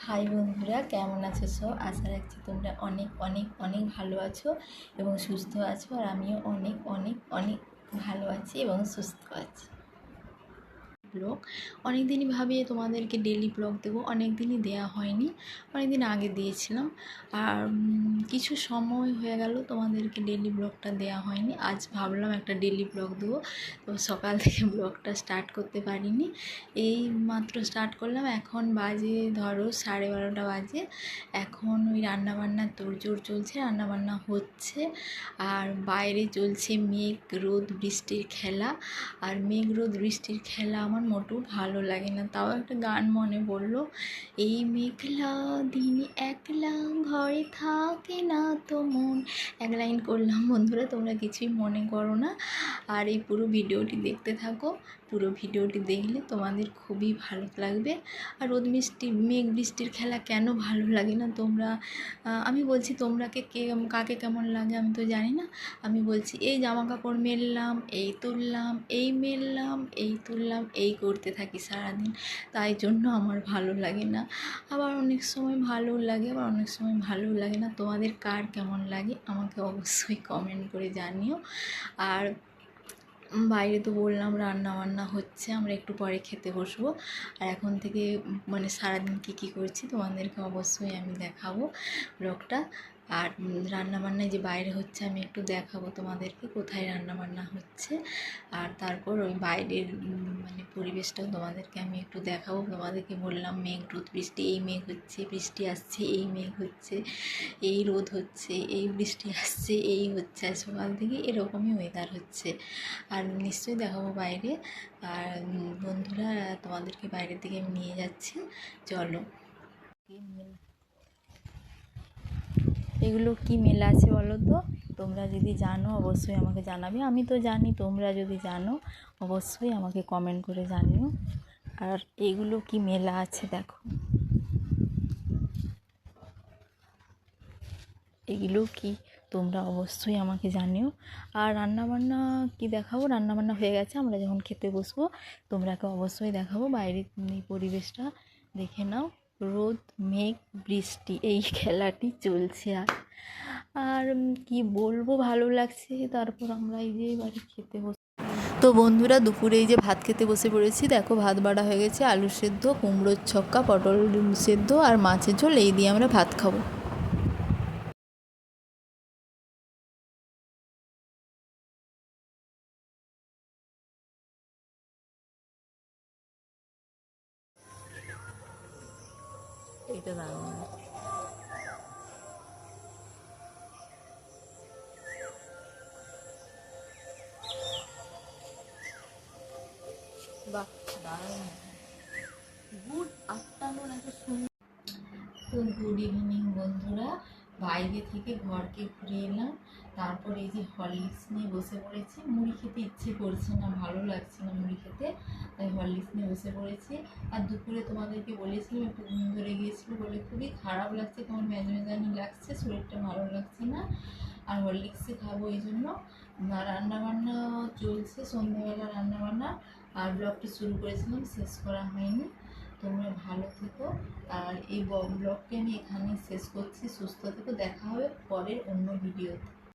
High বন্ধুরা, কেমন আছো? আশা রাখছি তোমরা অনেক অনেক অনেক ভালো আছো এবং সুস্থ আছো। আর আমিও অনেক অনেক অনেক ভালো আছি এবং সুস্থ আছি। ব্লগ অনেক দিনই ভাবি তোমাদেরকে ডেলি ব্লগ দেবো, অনেক দিনই দেওয়া হয়নি, অনেক দিন আগে দিয়েছিলাম। আর কিছু সময় হয়ে গেল তোমাদেরকে ডেলি ব্লগটা দেওয়া হয়নি। আজ ভাবলাম একটা ডেলি ব্লগ দেবো, তো সকাল থেকে ব্লগটা স্টার্ট করতে পারিনি। এই মাত্র স্টার্ট করলাম, এখন বাজে ধরো 12:30 বাজে। এখন ওই রান্নাবান্নার তোড়জোড় চলছে, রান্নাবান্না হচ্ছে। আর বাইরে চলছে মেঘ রোদ বৃষ্টির খেলা। আর মেঘ রোদ বৃষ্টির খেলা আমার মোটেও ভালো লাগে না। তাও একটা গান মনে পড়লো, এই মেঘলা দিন একলা ঘরে থাকে না তো মন। এক লাইন করলাম বন্ধুরা, তোমরা কিছুই মনে করো না। আর এই পুরো ভিডিওটি দেখতে থাকো, পুরো ভিডিওটি দেখলে তোমাদের খুবই ভালো লাগবে। আর রোদ বৃষ্টি মেঘ বৃষ্টির খেলা কেন ভালো লাগে না তোমরা, আমি বলছি তোমরা কাকে কেমন লাগে আমি তো জানি না। আমি বলছি, এই জামা কাপড় মেললাম, এই তুললাম, এই মেললাম, এই তুললাম, এই করতে থাকি সারাদিন, তাই জন্য আমার ভালো লাগে না। আবার অনেক সময় ভালো লাগে, আবার অনেক সময় ভালো লাগে না। তোমাদের কার কেমন লাগে আমাকে অবশ্যই কমেন্ট করে জানিও। আর বাইরে তো বললাম রান্না বান্না হচ্ছে, আমরা একটু পরে খেতে বসবো। আর এখন থেকে মানে সারাদিন কী করছি তোমাদেরকে অবশ্যই আমি দেখাবো ব্লগটা। আর রান্নাবান্নায় যে বাইরে হচ্ছে আমি একটু দেখাবো তোমাদেরকে কোথায় রান্নাবান্না হচ্ছে। আর তারপর ওই বাইরের মানে পরিবেশটাও তোমাদেরকে আমি একটু দেখাবো। তোমাদেরকে বললাম মেঘ রোদ বৃষ্টি, এই মেঘ হচ্ছে বৃষ্টি আসছে, এই মেঘ হচ্ছে এই রোদ হচ্ছে, এই বৃষ্টি আসছে এই হচ্ছে। আর সকাল থেকে এরকমই ওয়েদার হচ্ছে। আর নিশ্চয়ই দেখাবো বাইরে। আর বন্ধুরা, তোমাদেরকে বাইরের দিকে আমি নিয়ে যাচ্ছি, চলো। এগুলো কি মেলা আছে বলো তো? তোমরা যদি জানো অবশ্যই আমাকে জানাবে। আমি তো জানি, তোমরা যদি জানো অবশ্যই আমাকে কমেন্ট করে জানিও। আর এগুলো কি মেলা আছে দেখো, এগুলো কি তোমরা অবশ্যই আমাকে জানিও। আর রান্নাবান্না কি দেখাবো, রান্নাবান্না হয়ে গেছে, আমরা যখন খেতে বসবো তোমরাকে অবশ্যই দেখাবো। বাইরের এই পরিবেশটা দেখে নাও, রোদ মেঘ বৃষ্টি এই খেলাটি চলছে। আর কি বলবো, ভালো লাগছে। তারপর আমরা এই যে বাড়ি খেতে বসে, তো বন্ধুরা দুপুরে এই যে ভাত খেতে বসে পড়েছি। দেখো ভাত বাড়া হয়ে গেছে, আলু সেদ্ধ, কুমড়োর ছক্কা, পটল সেদ্ধ আর মাছের ঝোল, এই দিয়ে আমরা ভাত খাবো। এইটা দারুণ। বাহ, দারুণ। গুড আফটারনুন, এত সুন্দর। তো গুড ইভিনিং বন্ধুরা, বাইরে থেকে ঘরকে ঘুরে এলাম। তারপর এই যে হরলিক্স নিয়ে বসে পড়েছি। মুড়ি খেতে ইচ্ছে করছে না, ভালো লাগছে না মুড়ি খেতে, তাই হরলিক্স নিয়ে বসে পড়েছি। আর দুপুরে তোমাদেরকে বলেছিলাম একটু ঘুম ধরে গিয়েছিল বলে খুবই খারাপ লাগছে, কেমন মেজানি লাগছে, শরীরটা ভালো লাগছে না। আর হরলিক্সে খাবো এই জন্য। রান্নাবান্না চলছে, সন্ধ্যাবেলা রান্নাবান্না। আর ব্লগটা শুরু করেছিলাম, শেষ করা হয়নি। তোমরা ভালো থেকো। আর এই ব্লগটি আমি এখানেই শেষ করছি। সুস্থ থেকো, দেখা হবে পরের অন্য ভিডিওতে।